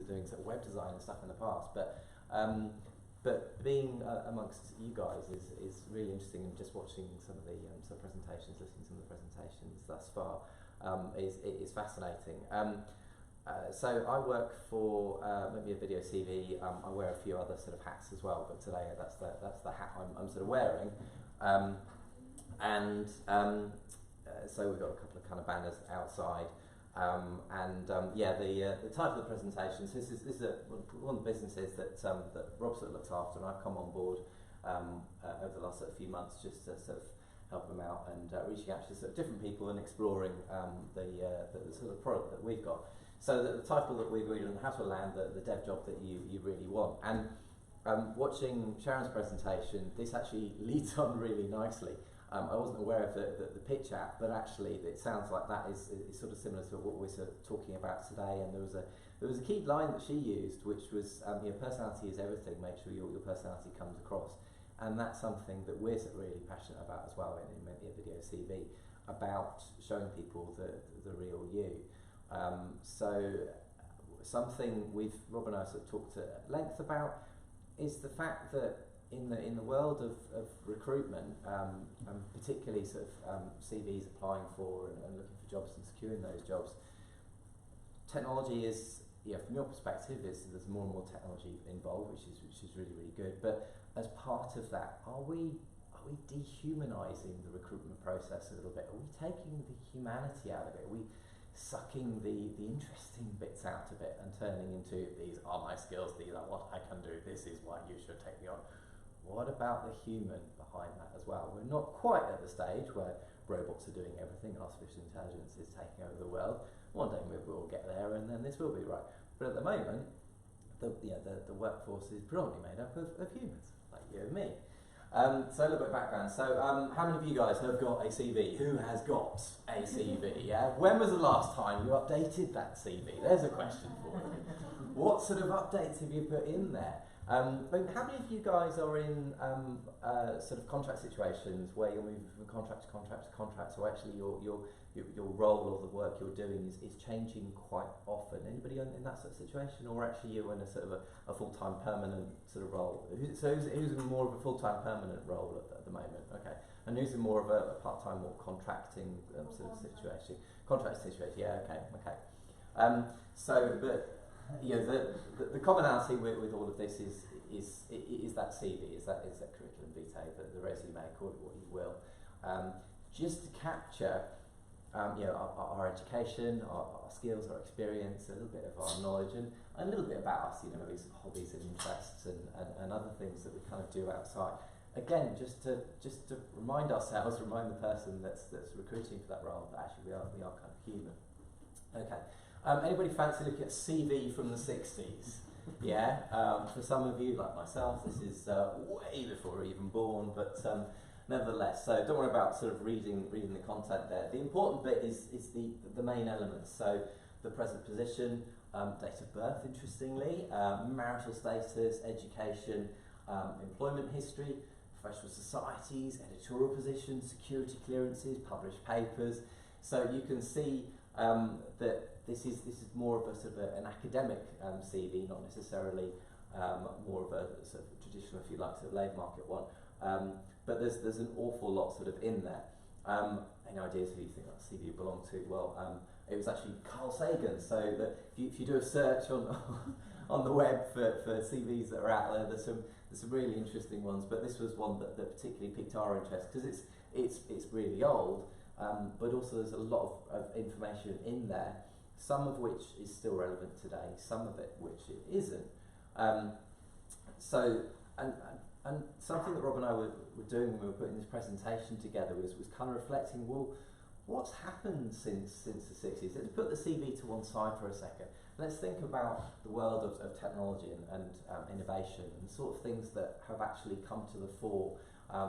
doing sort of web design and stuff in the past, but being amongst you guys is really interesting, and just watching some of the presentations, listening to some of the presentations thus far is fascinating. So I work for MAKEMEAVIDEOCV. I wear a few other sort of hats as well, but today that's the hat I'm sort of wearing. So we've got a couple of kind of banners outside, the title of the presentation. So this is one of the businesses that Rob sort of looks after, and I've come on board over the last sort of few months just to sort of help them out and reaching out to sort of different people and exploring the sort of product that we've got. So the title that we agreed on, how to land the dev job that you really want. And watching Sharon's presentation, this actually leads on really nicely. I wasn't aware of the pitch app, but actually it sounds like that is sort of similar to what we're sort of talking about today. And there was a key line that she used, which was personality is everything. Make sure your personality comes across, and that's something that we're really passionate about as well in MAKEMEAVIDEOCV, about showing people the real you. So something Rob and I sort of talked at length about is the fact that in the world of recruitment, and particularly sort of CVs applying for and looking for jobs and securing those jobs, technology is, from your perspective, there's more and more technology involved, which is really, really good. But as part of that, are we dehumanizing the recruitment process a little bit? Are we taking the humanity out of it? Are we sucking the interesting bits out of it and turning into, these are my skills, these are what I can do, this is why you should take me on? What about the human behind that as well? We're not quite at the stage where robots are doing everything and artificial intelligence is taking over the world. One day maybe we'll get there, and then this will be right. But at the moment, the workforce is predominantly made up of humans, like you and me. So a little bit of background. So how many of you guys have got a CV? Who has got a CV? Yeah. When was the last time you updated that CV? There's a question for you. What sort of updates have you put in there? How many of you guys are in sort of contract situations where you're moving from contract to contract to contract, so actually your role or the work you're doing is changing quite often? Anybody in that sort of situation, or actually you're in a sort of a full-time permanent sort of role? So who's in more of a full-time permanent role at the moment? Okay, and who's in more of a part-time or contracting sort of situation? Contract situation, yeah, okay. The commonality with all of this is that CV, is that curriculum vitae, the resume, call it what you will, just to capture our education, our skills, our experience, a little bit of our knowledge, and a little bit about us, maybe some hobbies and interests and other things that we kind of do outside. Again, just to remind ourselves, remind the person that's recruiting for that role that actually we are kind of human. Okay. Anybody fancy looking at CV from the 60s? Yeah, for some of you, like myself, this is way before we were even born, but nevertheless, so don't worry about sort of reading the content there. The important bit is the main elements. So the present position, date of birth, interestingly, marital status, education, employment history, professional societies, editorial positions, security clearances, published papers. So you can see that this is more of a sort of an academic CV, not necessarily more of a sort of traditional, if you like, sort of labour market one. But there's an awful lot sort of in there. Any ideas who you think that CV belonged to? Well, it was actually Carl Sagan. So that if you do a search on the web for CVs that are out there, there's some really interesting ones. But this was one that particularly piqued our interest because it's really old. But also there's a lot of information in there, some of which is still relevant today, some of it which it isn't. And something that Rob and I were doing when we were putting this presentation together was kind of reflecting, well, what's happened since the 60s? Let's put the CV to one side for a second. Let's think about the world of technology and innovation and the sort of things that have actually come to the fore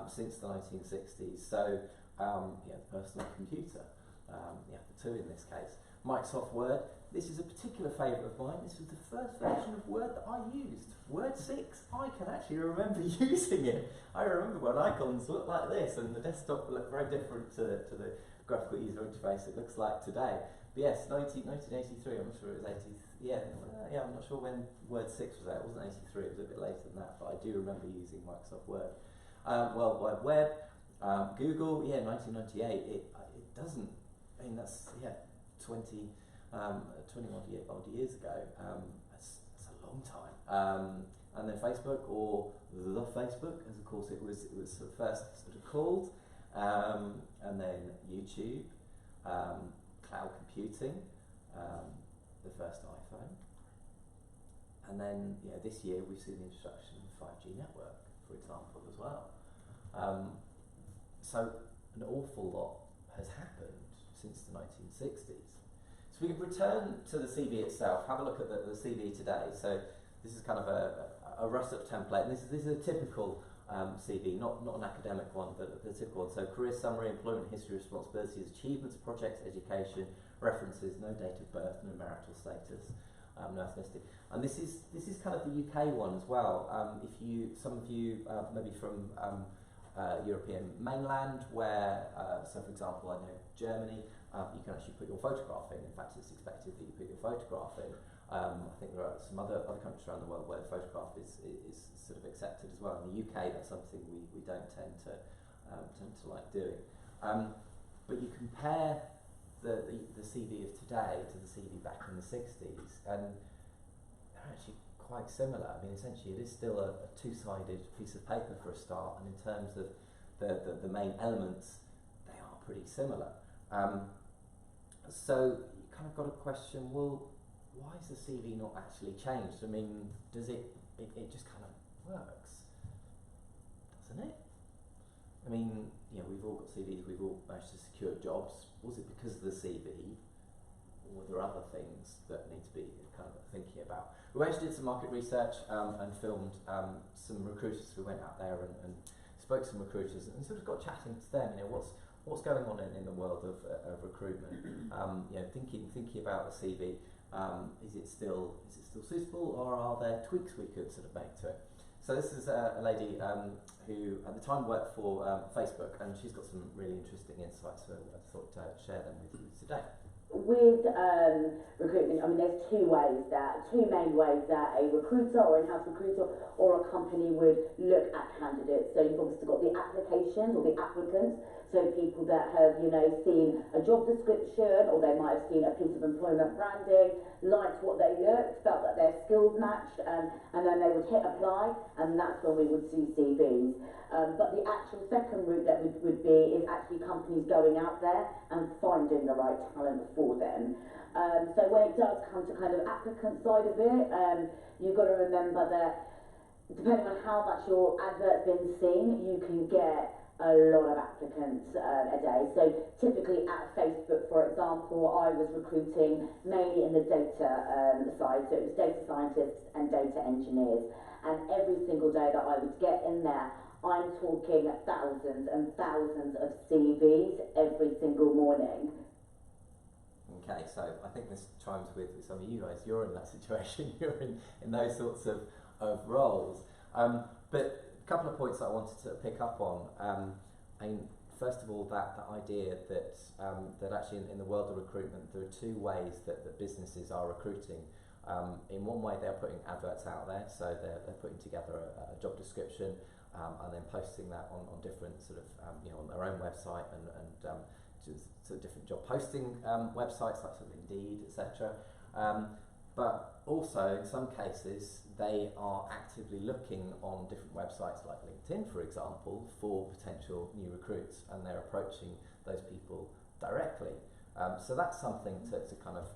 since the 1960s. So the personal computer, the two in this case. Microsoft Word, this is a particular favourite of mine. This was the first version of Word that I used. Word 6, I can actually remember using it. I remember when icons looked like this and the desktop looked very different to the graphical user interface it looks like today. But yes, 1983, I'm not sure it was yeah, I'm not sure when Word 6 was out. It wasn't 83, it was a bit later than that, but I do remember using Microsoft Word. World Wide Web, Google, 1998. It doesn't, I mean, that's 20 odd years ago. That's a long time. And then Facebook, or the Facebook, as of course it was first sort of called, and then YouTube, cloud computing, the first iPhone, and then this year we've seen the introduction of 5G network, for example, as well. So an awful lot has happened since the 1960s. So we can return to the CV itself, have a look at the CV today. So this is kind of a rough template, and this is a typical CV, not an academic one, but the typical one. So career summary, employment history, responsibilities, achievements, projects, education, references, no date of birth, no marital status, no ethnicity. And this is kind of the UK one as well. Some of you maybe from European mainland, where so for example, I know Germany, you can actually put your photograph in. In fact, it's expected that you put your photograph in. I think there are some other countries around the world where the photograph is sort of accepted as well. In the UK, that's something we don't tend to like doing. But you compare the CV of today to the CV back in the 60s, and they're actually quite similar. I mean, essentially, it is still a two-sided piece of paper for a start, and in terms of the main elements, they are pretty similar. So you kind of got a question, well, why is the CV not actually changed? I mean, does it just kind of works, doesn't it? I mean, we've all got CVs, we've all managed to secure jobs. Was it because of the CV, or were there other things that need to be kind of thinking about? We actually did some market research and filmed some recruiters. We went out there and spoke to some recruiters and sort of got chatting to them. What's going on in the world of recruitment? Thinking about the CV. Is it still suitable, or are there tweaks we could sort of make to it? So this is a lady who at the time worked for Facebook, and she's got some really interesting insights, so I thought I'd share them with you today. With recruitment, I mean, there's two main ways that a recruiter or in-house recruiter or a company would look at candidates. So you've obviously got the applications or the applicants, so people that have, seen a job description, or they might have seen a piece of employment branding, liked what they looked, felt that their skills matched, and then they would hit apply, and that's when we would see CVs. But the actual second route that would be is actually companies going out there and finding the right talent for them. So when it does come to kind of applicant side of it, you've got to remember that depending on how much your advert's been seen, you can get a lot of applicants a day. So typically at Facebook, for example, I was recruiting mainly in the data side, so it was data scientists and data engineers, and every single day that I would get in there, I'm talking thousands and thousands of CVs every single morning. Okay, so I think this chimes with some of you guys. You're in that situation. You're in those sorts of roles. But a couple of points that I wanted to pick up on. First of all, that idea that actually in the world of recruitment, there are two ways that businesses are recruiting. In one way, they're putting adverts out there, so they're putting together a job description and then posting that on different sort of on their own website and sort of different job posting websites like sort of Indeed, etc. But also, in some cases, they are actively looking on different websites like LinkedIn, for example, for potential new recruits, and they're approaching those people directly. So that's something to kind of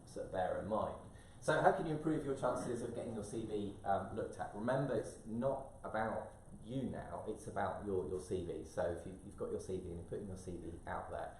sort of bear in mind. So how can you improve your chances of getting your CV looked at? Remember, it's not about you now, it's about your CV. So if you've got your CV and you're putting your CV out there,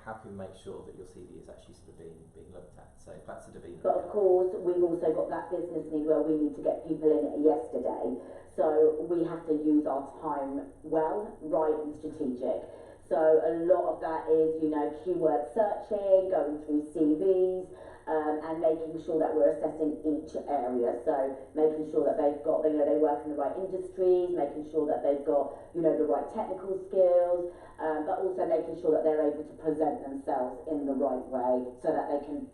how can we make sure that your CV is actually sort of being looked at? So back to Davina. But of course, we've also got that business need where we need to get people in yesterday. So we have to use our time well, right, and strategic. So a lot of that is, keyword searching, going through CVs, and making sure that we're assessing each area. So making sure that they've got, they work in the right industries, making sure that they've got, the right technical skills, but also making sure that they're able to present themselves in the right way so that they can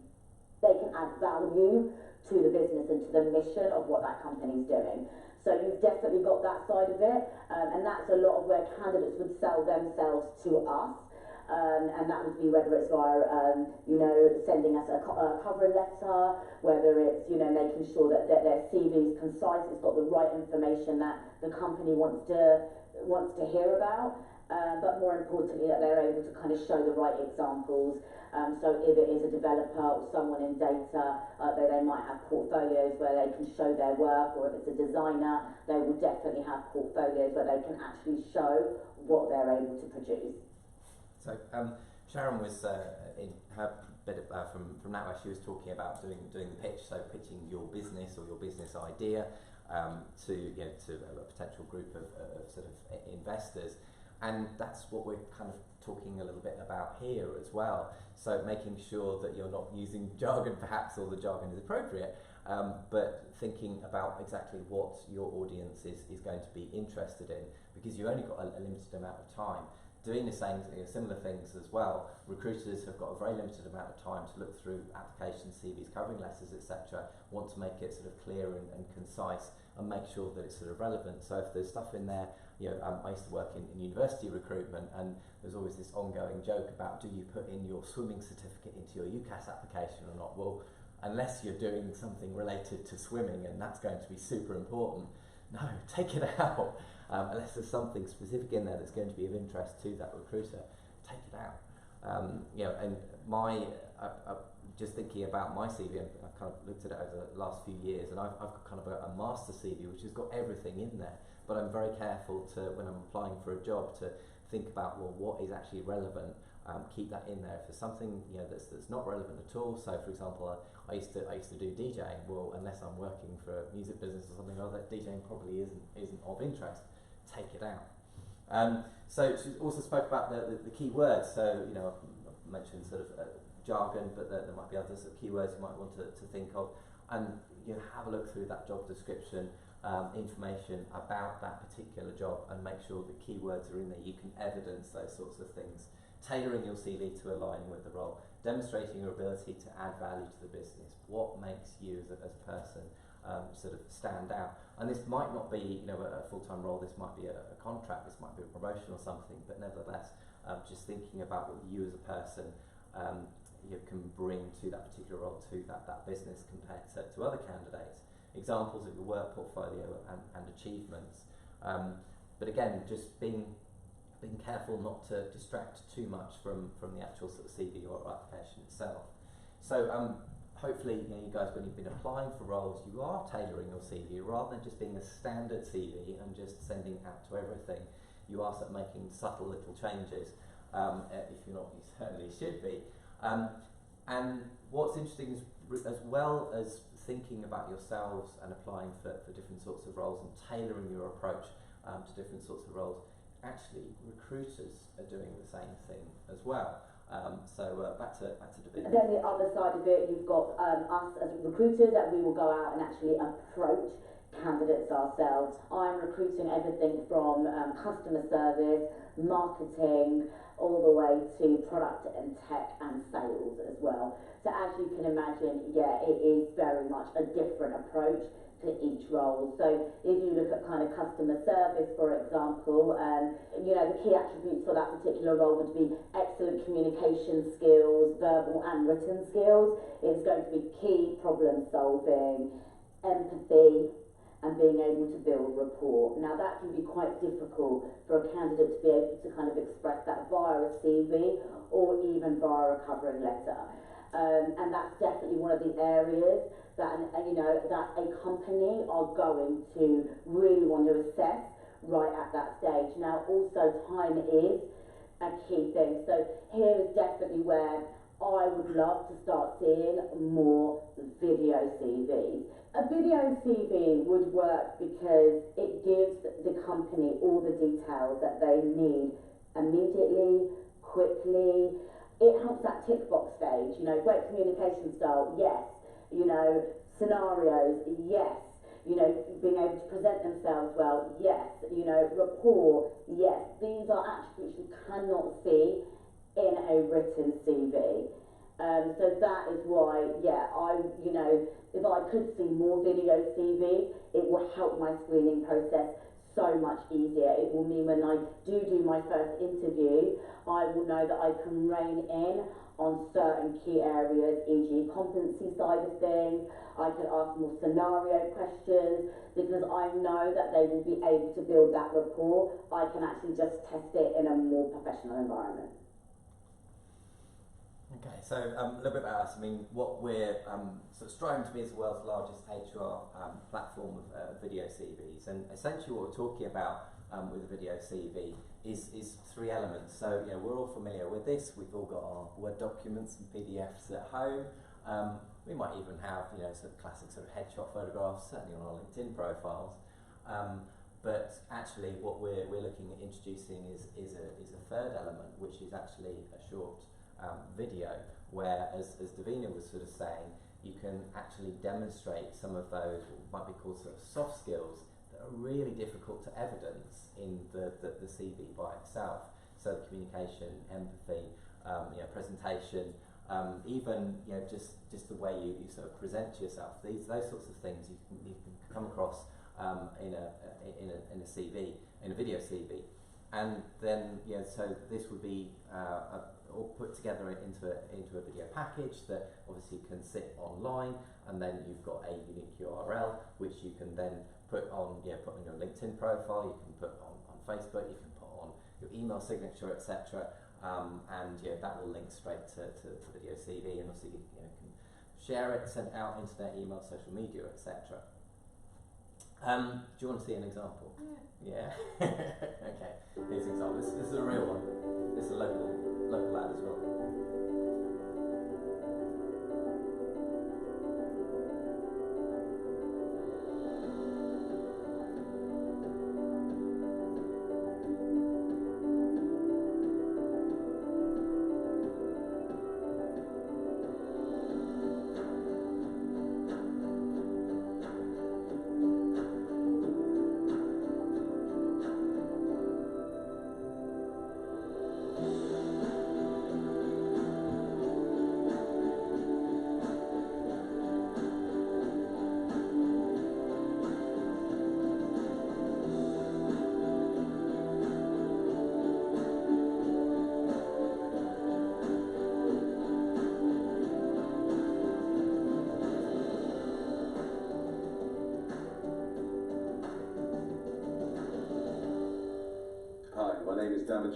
they can add value to the business and to the mission of what that company's doing. So you've definitely got that side of it, and that's a lot of where candidates would sell themselves to us. And that would be whether it's via, sending us a cover letter, whether it's, making sure that their CV is concise, it's got the right information that the company wants to hear about, but more importantly that they're able to kind of show the right examples. So if it is a developer or someone in data, they might have portfolios where they can show their work, or if it's a designer, they will definitely have portfolios where they can actually show what they're able to produce. So Sharon was in her bit from NatWest, she was talking about doing the pitch, so pitching your business or your business idea to a potential group of sort of investors, and that's what we're kind of talking a little bit about here as well. So making sure that you're not using jargon perhaps, or the jargon is appropriate, but thinking about exactly what your audience is going to be interested in, because you've only got a limited amount of time. Doing the same, similar things as well, recruiters have got a very limited amount of time to look through applications, CVs, covering letters, etc. Want to make it sort of clear and concise, and make sure that it's sort of relevant. So if there's stuff in there, I used to work in university recruitment, and there's always this ongoing joke about, do you put in your swimming certificate into your UCAS application or not? Well, unless you're doing something related to swimming, and that's going to be super important, no, take it out. Unless there's something specific in there that's going to be of interest to that recruiter, take it out. And just thinking about my CV, and I've kind of looked at it over the last few years, and I've got kind of a master CV which has got everything in there, but I'm very careful to, when I'm applying for a job, to think about, well, what is actually relevant, keep that in there. If there's something that's not relevant at all, so for example, I used to do DJing, well, unless I'm working for a music business or something like that, DJing probably isn't of interest, take it out. So she also spoke about the key words, so I've mentioned sort of jargon, but there might be other sort of keywords you might want to think of, and have a look through that job description, information about that particular job, and make sure the keywords are in there. You can evidence those sorts of things. Tailoring your CV to align with the role, demonstrating your ability to add value to the business. What makes you as a person sort of stand out? And this might not be a full-time role, this might be a contract, this might be a promotion or something, but nevertheless, just thinking about what you as a person you can bring to that particular role, to that business, compared to other candidates. Examples of your work portfolio and achievements. But again, just being careful not to distract too much from the actual sort of CV or application itself. So hopefully you guys, when you've been applying for roles, you are tailoring your CV rather than just being a standard CV and just sending out to everything. You are sort of making subtle little changes. If you're not, you certainly should be. And what's interesting is, as well as thinking about yourselves and applying for different sorts of roles and tailoring your approach to different sorts of roles, actually recruiters are doing the same thing as well. So back to David. Then the other side of it, you've got us as recruiters, that we will go out and actually approach candidates ourselves. I'm recruiting everything from customer service, marketing, all the way to product and tech and sales as well. So as you can imagine, it is very much a different approach to each role. So if you look at kind of customer service, for example, the key attributes for that particular role would be excellent communication skills, verbal and written skills. It's going to be key problem solving, empathy, and being able to build rapport. Now that can be quite difficult for a candidate to be able to kind of express that via a CV or even via a covering letter. And that's definitely one of the areas that that a company are going to really want to assess right at that stage. Now also time is a key thing. So here is definitely where I would love to start seeing more video CVs. A video CV would work because it gives the company all the details that they need immediately, quickly. It helps that tick box stage, great communication style, yes. Scenarios, yes. Being able to present themselves well, yes. Rapport, yes. These are attributes you cannot see in a written CV. So that is why, yeah, if I could see more video CV, it will help my screening process so much easier. It will mean when I do my first interview, I will know that I can rein in on certain key areas, e.g. competency side of things. I can ask more scenario questions because I know that they will be able to build that rapport. I can actually just test it in a more professional environment. Okay, so a little bit about us. I mean, what we're sort of striving to be is the world's largest HR platform of video CVs, and essentially what we're talking about with a video CV is three elements. So, we're all familiar with this. We've all got our Word documents and PDFs at home. We might even have, sort of classic sort of headshot photographs, certainly on our LinkedIn profiles. But actually, what we're looking at introducing is a third element, which is actually a short video, where, as Davina was sort of saying, you can actually demonstrate some of those what might be called sort of soft skills that are really difficult to evidence in the CV by itself. So communication, empathy, presentation, even just the way you sort of present yourself. Those sorts of things you can come across in a CV, in a video CV, and then so this would be all put together into a video package that obviously can sit online, and then you've got a unique URL which you can then put on your LinkedIn profile, you can put on Facebook, you can put on your email signature, etc. And that will link straight to the video CV, and also you can share it, send out internet, email, social media, etc. Do you want to see an example? Yeah. Okay. Here's an example. This is a real one. This is a local ad as well.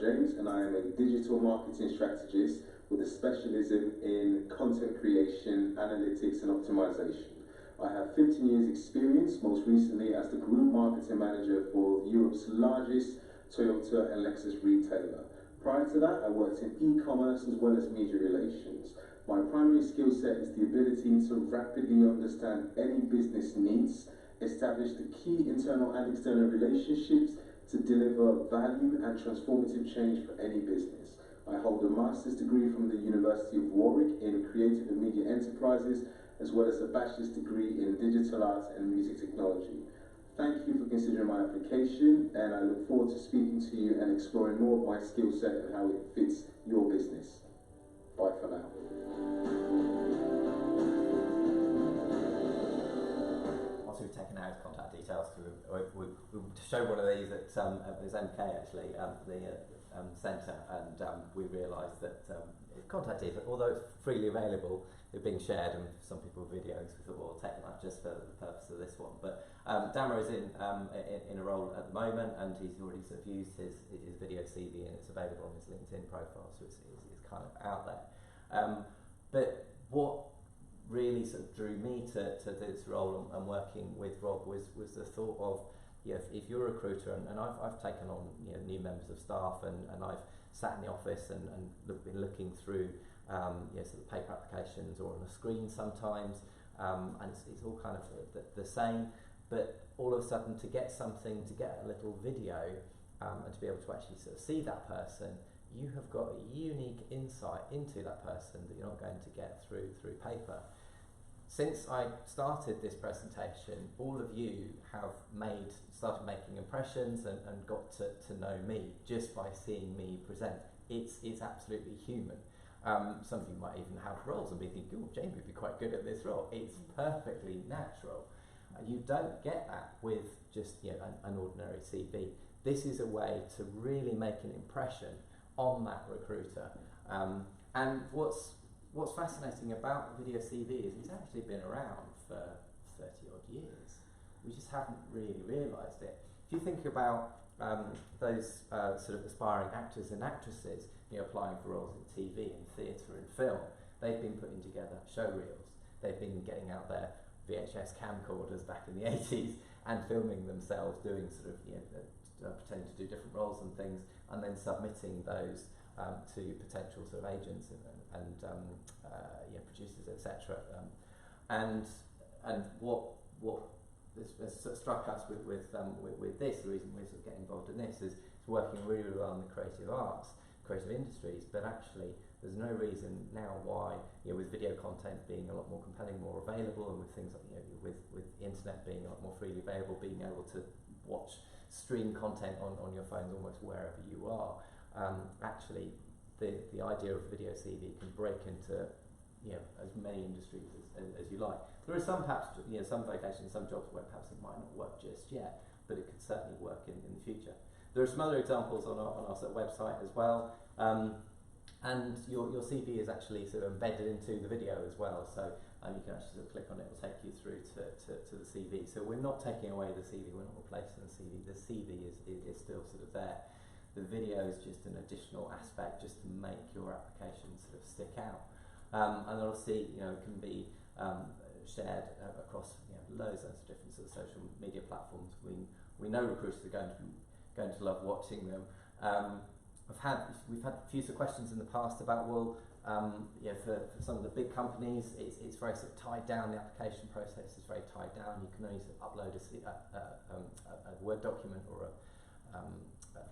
James, and I am a digital marketing strategist with a specialism in content creation, analytics and optimization. I have 15 years experience, most recently as the group marketing manager for Europe's largest Toyota and Lexus retailer. Prior to that, I worked in e-commerce as well as media relations. My primary skill set is the ability to rapidly understand any business needs, establish the key internal and external relationships to deliver value and transformative change for any business. I hold a master's degree from the University of Warwick in Creative and Media Enterprises, as well as a bachelor's degree in Digital Arts and Music Technology. Thank you for considering my application, and I look forward to speaking to you and exploring more of my skill set and how it fits your business. Bye for now. We've taken out his contact details because we showed one of these at this MK actually, the centre, and we realised that contact details, although it's freely available, they're being shared, and some people with videos. We thought, well, we'll take them out just for the purpose of this one. But Damo is in a role at the moment, and he's already sort of used his video CV, and it's available on his LinkedIn profile, so it's kind of out there. But what really sort of drew me to this role and working with Rob was the thought of, if you're a recruiter, and I've taken on new members of staff, and I've sat in the office and been looking through sort of paper applications or on a screen sometimes, and it's all kind of the same, but all of a sudden to get a little video and to be able to actually sort of see that person, you have got a unique insight into that person that you're not going to get through paper. Since I started this presentation, all of you have started making impressions and got to know me just by seeing me present. It's absolutely human. Some of you might even have roles and be thinking, oh, Jamie would be quite good at this role. It's perfectly natural. You don't get that with just an ordinary CV. This is a way to really make an impression on that recruiter. And what's fascinating about video CV is it's actually been around for 30 odd years. We just haven't really realised it. If you think about those sort of aspiring actors and actresses applying for roles in TV and theatre and film, they've been putting together show reels. They've been getting out their VHS camcorders back in the 80s and filming themselves doing sort of pretending to do different roles and things, and then submitting those to potential sort of agents and producers, etc. And what has sort of struck us with this, the reason we're sort of getting involved in this, is it's working really well in the creative arts, creative industries, but actually there's no reason now why, with video content being a lot more compelling, more available, and with things like with the internet being a lot more freely available, being able to stream content on your phones almost wherever you are, actually the idea of video CV can break into as many industries as you like. There are some perhaps some vocations, some jobs where perhaps it might not work just yet, but it could certainly work in the future. There are some other examples on our sort of website as well, and your CV is actually sort of embedded into the video as well, so you can actually sort of click on it, it will take you through to the CV. So we're not taking away the CV, we're not replacing the CV. The CV is still sort of there. The video is just an additional aspect just to make your application sort of stick out. And obviously, it can be shared across loads of different sort of social media platforms. We know recruiters are going to love watching them. We've had a few sort of questions in the past about, well, for some of the big companies, it's very sort of tied down. The application process is very tied down. You can only sort of upload a Word document or a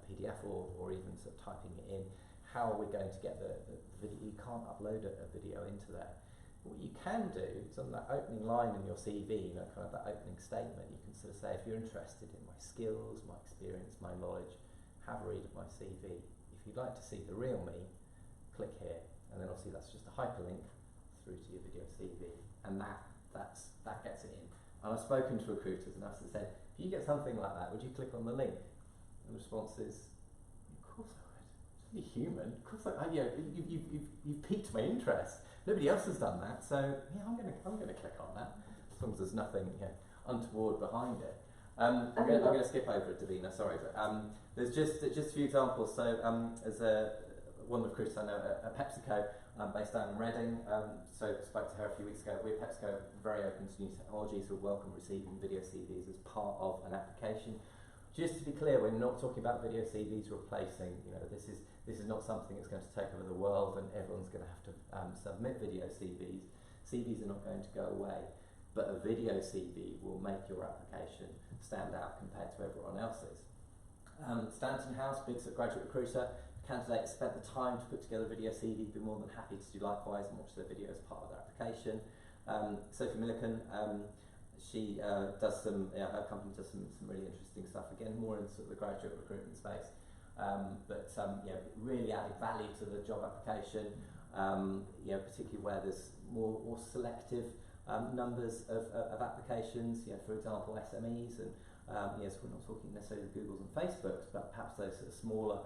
PDF or even sort of typing it in. How are we going to get the video? You can't upload a video into there. But what you can do is on that opening line in your CV, kind of that opening statement, you can sort of say, if you're interested in my skills, my experience, my knowledge, have a read of my CV. If you'd like to see the real me, click here. And then obviously that's just a hyperlink through to your video CV. And that gets it in. And I've spoken to recruiters and I've said, if you get something like that, would you click on the link? And the response is, of course I would. You're human. Of course you've piqued my interest. Nobody else has done that, so yeah, I'm gonna click on that as long as there's nothing untoward behind it. I'm going to skip over it, Davina. Sorry, but there's just a few examples. So as one of the recruiters I know at PepsiCo, based down in Reading, so spoke to her a few weeks ago. We're PepsiCo very open to new technologies, so we welcome receiving video CVs as part of an application. Just to be clear, we're not talking about video CVs replacing. This is not something that's going to take over the world and everyone's going to have to submit video CVs. CVs are not going to go away, but a video CV will make your application stand out compared to everyone else's. Stanton House, big graduate recruiter, candidates spent the time to put together a video CV, be more than happy to do likewise and watch their video as part of their application. Sophie Milliken, she does some, her company does some really interesting stuff, again more in sort of the graduate recruitment space, but really added value to the job application, particularly where there's more selective numbers of applications, for example SMEs, and yes, we're not talking necessarily Googles and Facebooks, but perhaps those sort of smaller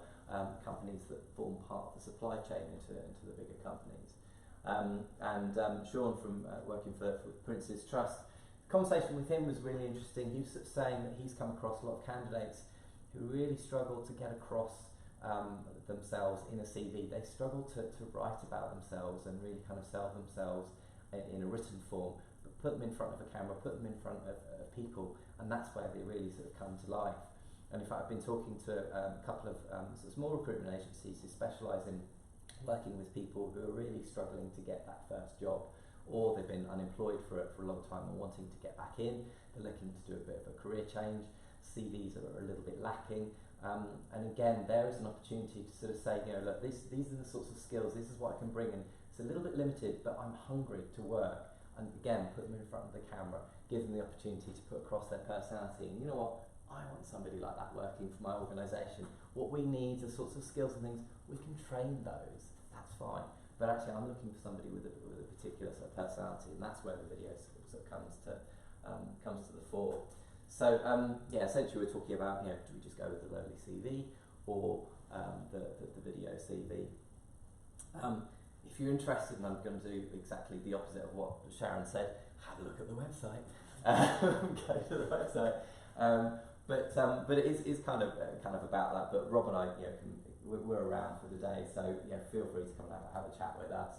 companies that form part of the supply chain into the bigger companies. Sean from working for Prince's Trust, the conversation with him was really interesting. He was sort of saying that he's come across a lot of candidates who really struggle to get across themselves in a CV. They struggle to write about themselves and really kind of sell themselves in a written form, but put them in front of a camera, put them in front of people, and that's where they really sort of come to life. And in fact, I've been talking to a couple of sort of small recruitment agencies who specialise in working with people who are really struggling to get that first job, or they've been unemployed for a long time and wanting to get back in. They're looking to do a bit of a career change. CVs are a little bit lacking. And again, there is an opportunity to sort of say, look, these are the sorts of skills, this is what I can bring in. It's a little bit limited, but I'm hungry to work. And again, put them in front of the camera, give them the opportunity to put across their personality. And you know what? I want somebody like that working for my organisation. What we need are sorts of skills and things. We can train those. That's fine. but actually I'm looking for somebody with a particular sort of personality, and that's where the video sort of comes to the fore. So yeah, essentially we're talking about, do we just go with the lowly CV or the video CV? If you're interested, and I'm going to do exactly the opposite of what Sharon said, have a look at the website. Go to the website. But it is kind of about that. But Rob and I, we're around for the day, so feel free to come and have a chat with us.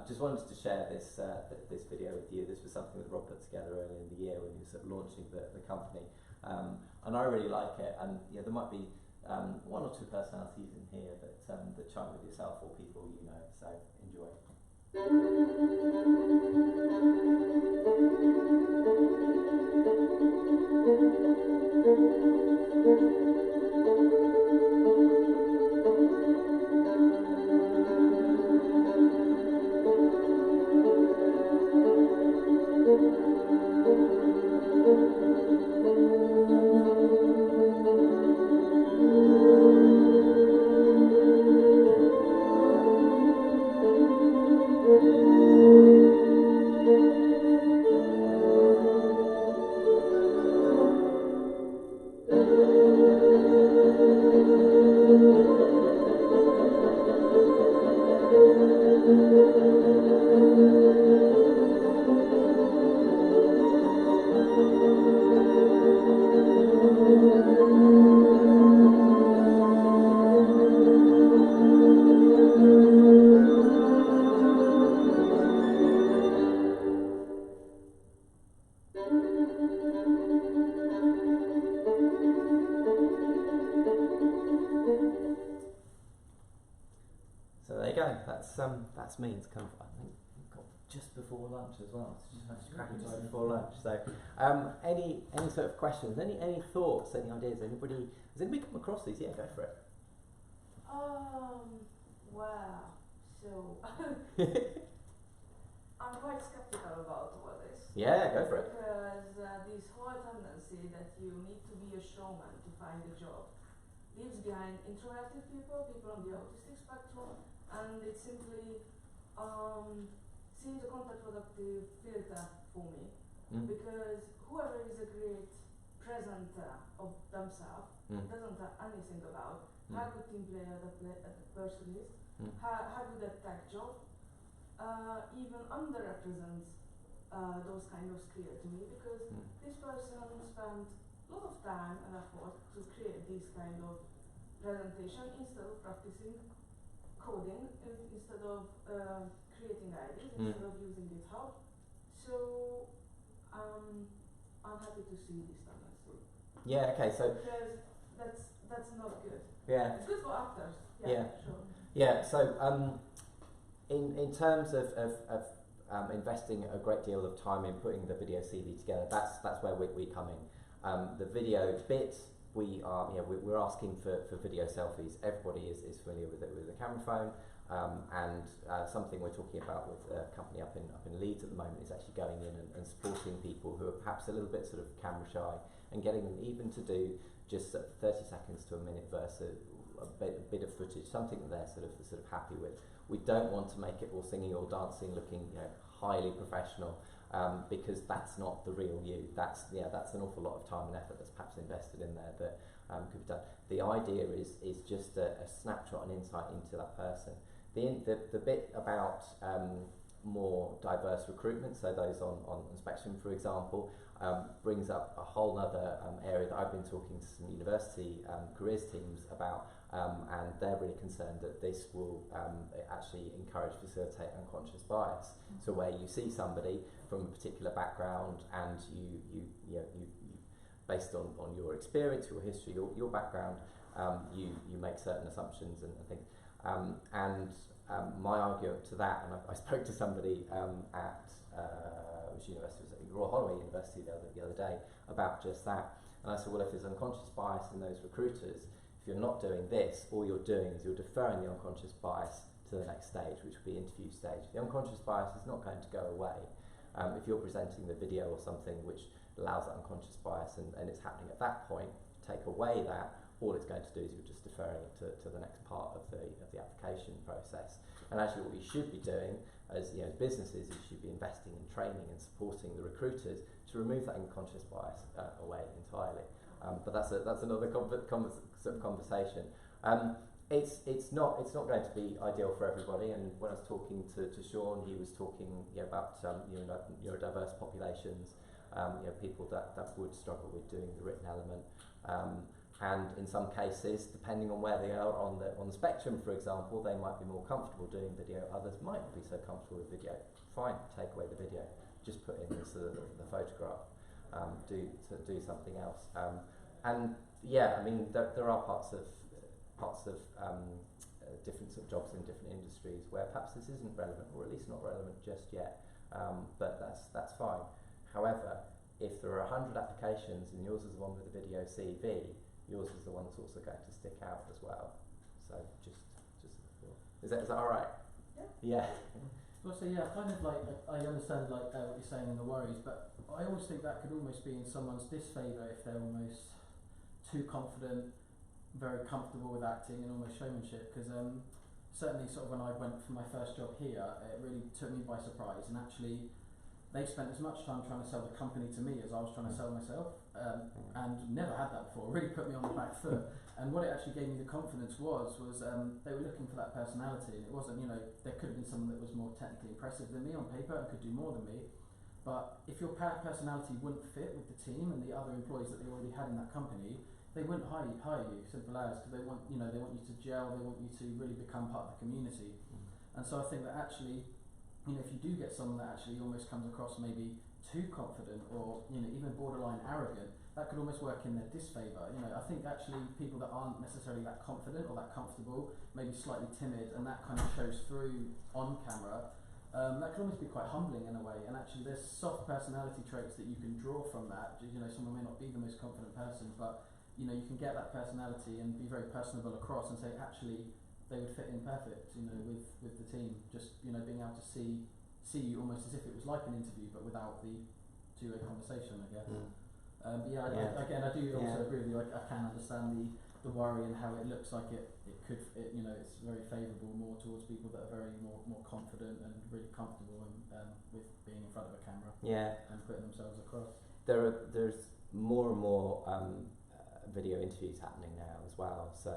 Just wanted to share this video with you. This was something that Rob put together earlier in the year when he was sort of launching the company, and I really like it. And there might be one or two personalities in here that chime with yourself or people you know. So enjoy. That's me. It's kind of, I think, just before lunch as well. So just cracking just before lunch. So, any sort of questions? Any thoughts? Any ideas? Has anybody come across these? Yeah, go for it. Wow. So I'm quite skeptical about all this. Yeah, go for it. Because this whole tendency that you need to be a showman to find a job leaves behind introverted people on the autistic spectrum, and it simply seems a counterproductive filter for me. Because whoever is a great presenter of themselves doesn't know anything about how good team player the person is, how good at tech job, even underrepresents those kind of skills to me, because this person spent a lot of time and effort to create this kind of presentation instead of practicing coding, instead of creating ideas, instead of using GitHub. So I'm happy to see this tendency. Yeah. Okay. So because that's not good. Yeah. It's good for actors. Yeah. Sure. Yeah. So in terms of investing a great deal of time in putting the video CV together, that's where we come in. The video bit, we're asking for video selfies. Everybody is familiar with a camera phone, and something we're talking about with a company up in Leeds at the moment is actually going in and supporting people who are perhaps a little bit sort of camera shy and getting them even to do just 30 seconds to a minute versus a bit of footage, something that they're sort of happy with. We don't want to make it all singing or dancing, looking highly professional. Because that's not the real you. That's an awful lot of time and effort that's perhaps invested in there that could be done. The idea is just a snapshot and insight into that person. The bit about more diverse recruitment, so those on Spectrum, for example, brings up a whole other area that I've been talking to some university careers teams about, and they're really concerned that this will actually encourage, facilitate unconscious bias. So where you see somebody from a particular background and you based on your experience, your history, your background, you make certain assumptions and things. My argument to that, and I spoke to somebody at which university was it? Royal Holloway University the other day about just that, and I said, well, if there's unconscious bias in those recruiters, if you're not doing this, all you're doing is you're deferring the unconscious bias to the next stage, which would be interview stage. The unconscious bias is not going to go away if you're presenting the video or something which allows that unconscious bias and it's happening at that point. Take away that, all it's going to do is you're just deferring it to the next part of the application process. And actually what you should be doing as businesses, you should be investing in training and supporting the recruiters to remove that unconscious bias away entirely. But that's another sort of conversation. It's not going to be ideal for everybody. And when I was talking to Sean, he was talking about neurodiverse populations, people that would struggle with doing the written element. And in some cases, depending on where they are on the spectrum, for example, they might be more comfortable doing video. Others might not be so comfortable with video. Fine, take away the video. Just put in the photograph. Do something else. And yeah, I mean there are parts of different sort of jobs in different industries where perhaps this isn't relevant, or at least not relevant just yet. But that's fine. However, if there are 100 applications and yours is the one with the video CV, yours is the one that's also going to stick out as well. So just is that all right? Yeah. Well, so yeah, kind of like I understand what you're saying and the worries, but I always think that could almost be in someone's disfavour if they're almost too confident, very comfortable with acting and almost showmanship. Because certainly, sort of when I went for my first job here, it really took me by surprise, and actually they spent as much time trying to sell the company to me as I was trying to sell myself, and never had that before. It really put me on the back foot. And what it actually gave me the confidence was they were looking for that personality. And it wasn't, there could have been someone that was more technically impressive than me on paper and could do more than me. But if your personality wouldn't fit with the team and the other employees that they already had in that company, they wouldn't hire you, simple as, because they want you to gel, they want you to really become part of the community. And so I think that actually, if you do get someone that actually almost comes across maybe too confident or even borderline arrogant, that could almost work in their disfavour. I think actually people that aren't necessarily that confident or that comfortable, maybe slightly timid, and that kind of shows through on camera, that can almost be quite humbling in a way. And actually there's soft personality traits that you can draw from that. Someone may not be the most confident person, but you can get that personality and be very personable across and say actually they would fit in perfect, with the team. Just being able to see you almost as if it was like an interview, but without the two-way conversation, I guess. But I do also agree with you. I can understand the worry and how it looks like it could. It's very favourable more towards people that are very more confident and really comfortable with being in front of a camera. And putting themselves across. There's more and more video interviews happening now as well, so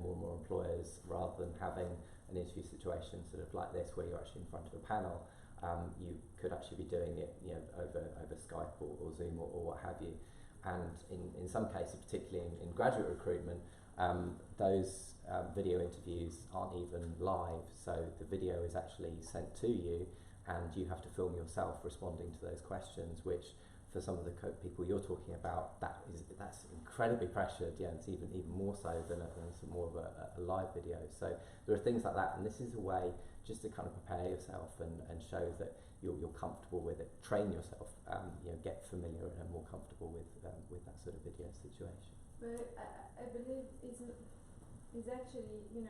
more and more employers, rather than having an interview situation sort of like this where you're actually in front of a panel, you could actually be doing it over Skype or Zoom or what have you. And in some cases, particularly in graduate recruitment, those video interviews aren't even live, so the video is actually sent to you and you have to film yourself responding to those questions, which for some of the people you're talking about, that's incredibly pressured. It's even more so than more of a live video. So there are things like that, and this is a way just to kind of prepare yourself and show that you're comfortable with it. Train yourself, get familiar and more comfortable with that sort of video situation. But I believe it's actually you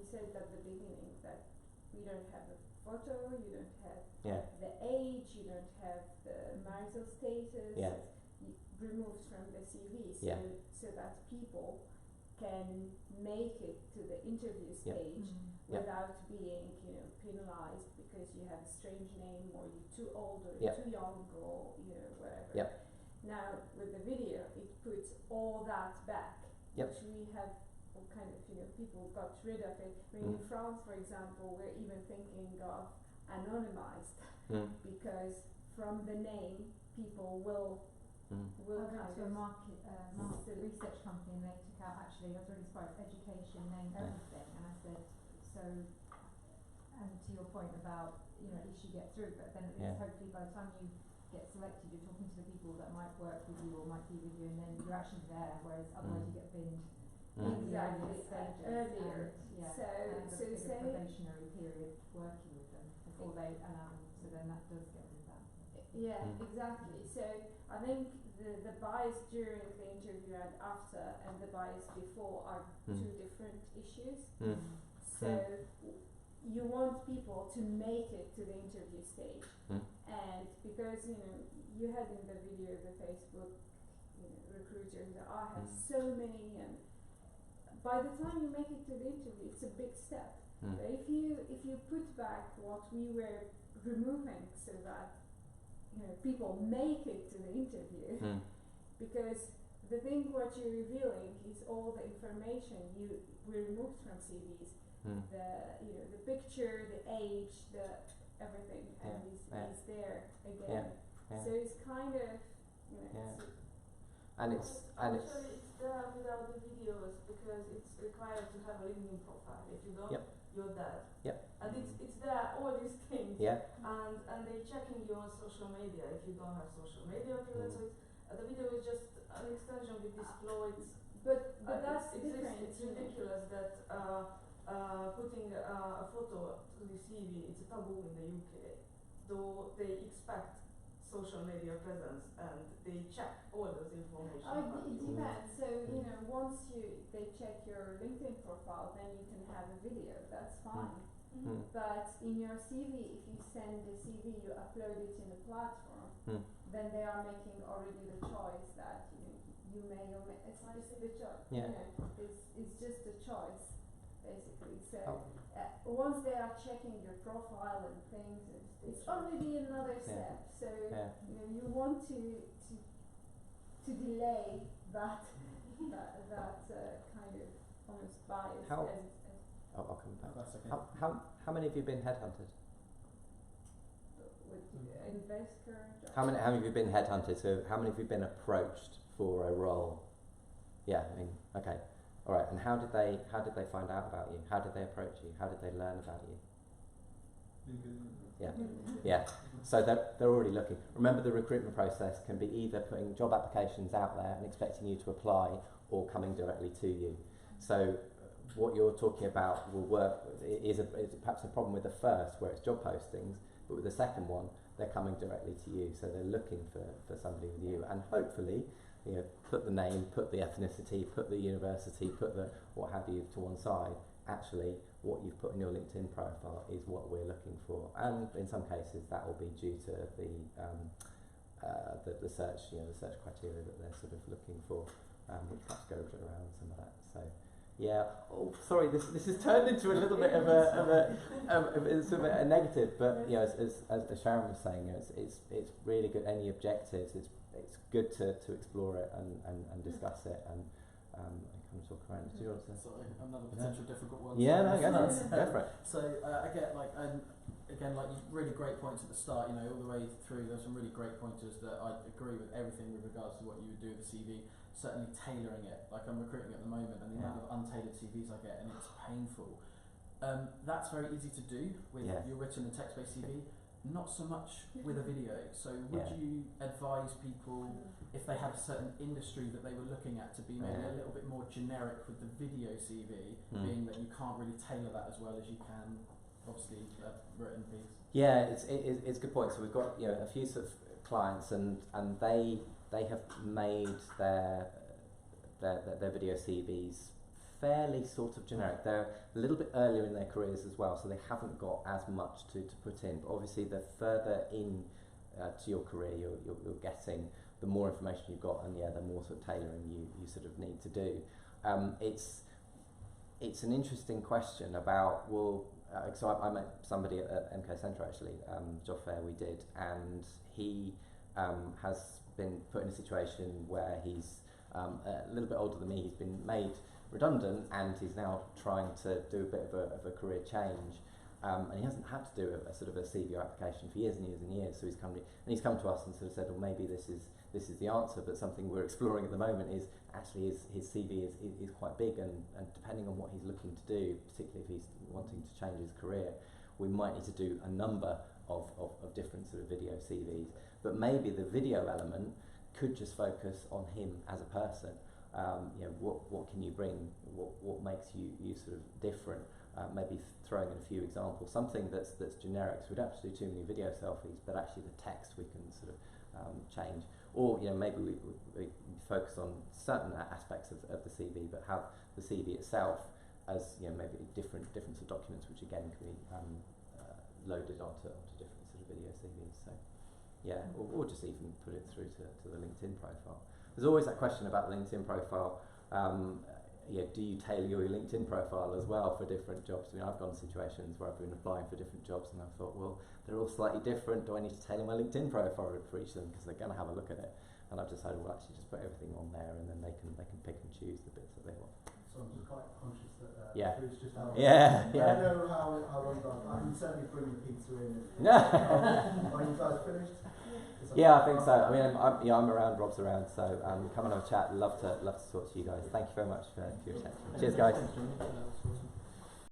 said at the beginning that we don't have a photo, you don't have the age, you don't have the marital status removed from the CV, so that people can make it to the interview stage without being penalized because you have a strange name or you're too old or you're too young or whatever. Now with the video it puts all that back, which we have kind of people got rid of it. I mean, in France, for example, we're even thinking of anonymized because from the name people will I went to a market research company and they took out, actually I was really surprised, education, name, everything, and I said, so, and to your point about at least you get through, but then at least hopefully by the time you get selected you're talking to the people that might work with you or might be with you, and then you're actually there, whereas otherwise you get binned. Exactly, earlier. So a probationary period working with them before they so then that does get rid of that. Exactly. So I think the bias during the interview and after and the bias before are two different issues. So you want people to make it to the interview stage, and because you had in the video the Facebook recruiters that I have so many, and by the time you make it to the interview, it's a big step. But if you put back what we were removing so that people make it to the interview, because the thing what you're revealing is all the information we removed from CVs, the picture, the age, the everything, and is there again. So it's kind of it's actually it's there without the videos because it's required to have a LinkedIn profile. If you don't, you're dead. And it's there, all these things. And they're checking you on social media if you don't have social media presence. So the video is just an extension with this flow. But that's different. It's ridiculous that putting a photo to the CV, it's a taboo in the UK. Though they expect social media presence and they check all those information. It depends. So once they check your LinkedIn profile, then you can have a video. That's fine. But in your CV, if you send the CV, you upload it in the platform, then they are making already the choice that you may or may. It's just the choice. It's just a choice, basically. So once they are checking your profile and things, it's already another step. So you want to delay that kind of almost bias. I'll come back. That's okay. How many of you been headhunted? How many have you been headhunted? So how many have you been approached for a role? Yeah, I mean, okay, all right. And how did they find out about you? How did they approach you? How did they learn about you? Yeah. So they're already looking. Remember, the recruitment process can be either putting job applications out there and expecting you to apply, or coming directly to you. So what you're talking about will work. Is perhaps a problem with the first, where it's job postings, but with the second one, they're coming directly to you. So they're looking for somebody with you, and hopefully, put the name, put the ethnicity, put the university, put the what have you to one side. Actually, what you've put in your LinkedIn profile is what we're looking for, and in some cases that will be due to the search, the search criteria that they're sort of looking for, which perhaps goes around some of that. So, yeah. Oh, sorry, this has turned into a little bit of a negative, but as Sharon was saying, it's really good. Any objectives, it's good to explore it and discuss it and kind of talk around. Do you want to? Sorry, another potential difficult one. Yeah, no, go for it. So I get again, really great points at the start. All the way through, there's some really great pointers that I agree with everything with regards to what you would do with the CV. Certainly tailoring it. Like I'm recruiting at the moment, and the amount of untailored CVs I get, and it's painful. That's very easy to do with your written and text-based CV. Not so much with a video. So would you advise people, if they had a certain industry that they were looking at, to be maybe a little bit more generic with the video CV, being that you can't really tailor that as well as you can, obviously, a written piece? Yeah, it's a good point. So we've got a few sort of clients, and they have made their video CVs fairly sort of generic. They're a little bit earlier in their careers as well, so they haven't got as much to put in. But obviously, the further in to your career you're getting, the more information you've got, and the more sort of tailoring you sort of need to do. It's an interesting question about so I met somebody at MK Centre actually, job fair we did, and he has been put in a situation where he's a little bit older than me. He's been made redundant, and he's now trying to do a bit of a career change, and he hasn't had to do a sort of a CV application for years and years and years. So he's come to us and sort of said, well, maybe this is the answer, but something we're exploring at the moment is actually his CV is quite big, and depending on what he's looking to do, particularly if he's wanting to change his career, we might need to do a number of different sort of video CVs. But maybe the video element could just focus on him as a person. What can you bring? What makes you sort of different? Maybe throwing in a few examples, something that's generic. So we don't have to do too many video selfies, but actually the text we can sort of change. Or maybe we focus on certain aspects of the CV, but have the CV itself as maybe different sort of documents, which again can be loaded onto different sort of video CVs. So or just even put it through to the LinkedIn profile. there's always that question about the LinkedIn profile. Do you tailor your LinkedIn profile as well for different jobs? I mean, I've gone to situations where I've been applying for different jobs and I've thought, well, they're all slightly different. Do I need to tailor my LinkedIn profile for each of them because they're going to have a look at it? And I've decided, well, actually, just put everything on there, and then they can pick and choose the bits that they want. So I'm just quite conscious that food's just out. Yeah. I don't know how long gone. I can certainly bring the pizza in. Are you guys finished? Yeah, I think so. I mean, I'm around. Rob's around, so come and have a chat. Love to talk to you guys. Thank you very much for your attention. Cheers, guys.